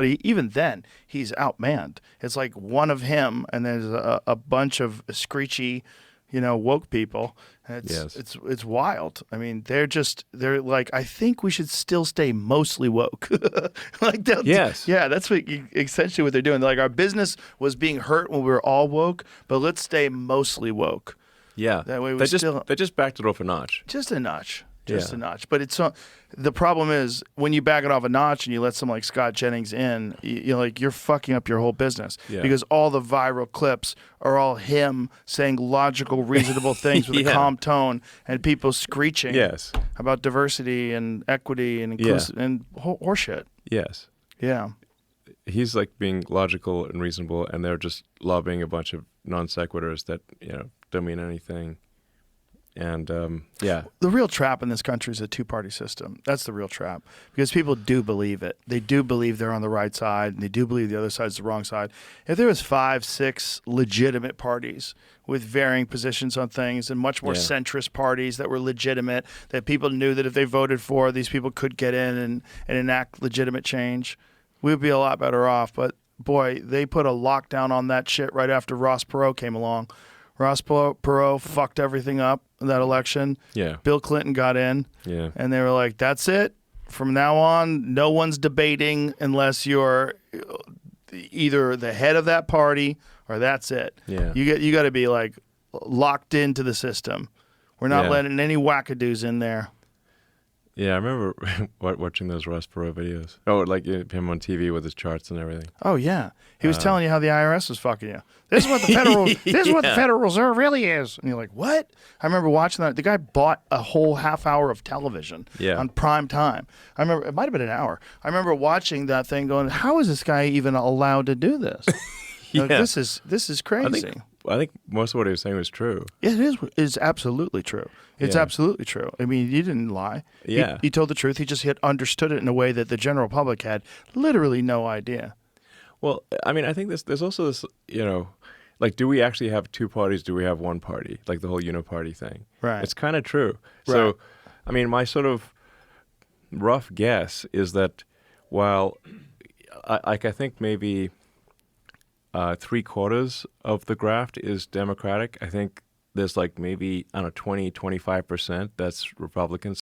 But even then, he's outmanned. It's like one of him, and there's a bunch of screechy, woke people. And Yes. it's wild. I mean, they're like, I think we should still stay mostly woke. Like, Yes. yeah, that's essentially what they're doing. They're like, our business was being hurt when we were all woke, but let's stay mostly woke. Yeah. That way they just backed it off a notch. Just a notch. Yeah. A notch. But the problem is when you back it off a notch and you let someone like Scott Jennings in, you're fucking up your whole business. Yeah. Because all the viral clips are all him saying logical, reasonable things with a calm tone and people screeching Yes. about diversity and equity and and horseshit. Yes. Yeah. He's like being logical and reasonable, and they're just lobbing a bunch of non sequiturs that don't mean anything. And the real trap in this country is a two-party system. That's the real trap, because people do believe it. They do believe they're on the right side, and they do believe the other side's the wrong side. If there was 5, 6 legitimate parties with varying positions on things, and much more centrist parties that were legitimate, that people knew that if they voted for, these people could get in and enact legitimate change, we would be a lot better off. But boy, they put a lockdown on that shit right after Ross Perot came along. Ross Perot fucked everything up in that election. Yeah. Bill Clinton got in. Yeah. And they were like, that's it. From now on, no one's debating unless you're either the head of that party or that's it. Yeah. You got to be like locked into the system. We're not letting any wackadoos in there. Yeah, I remember watching those Ross Perot videos. Oh, like him on TV with his charts and everything. Oh yeah, he was telling you how the IRS was fucking you. This is what the Federal Reserve really is, and you're like, what? I remember watching that. The guy bought a whole half hour of television on prime time. I remember it might have been an hour. I remember watching that thing, going, how is this guy even allowed to do this? Like, this is crazy. I think most of what he was saying was true. It is. It's absolutely true. It's absolutely true. I mean, he didn't lie. Yeah. He told the truth. He just understood it in a way that the general public had literally no idea. Well, I mean, I think there's also this, like, do we actually have two parties? Do we have one party? Like the whole Uniparty thing. Right. It's kind of true. Right. So, I mean, my sort of rough guess is that while I think maybe 3/4 of the graft is Democratic, I think there's like maybe, 20, 25% that's Republican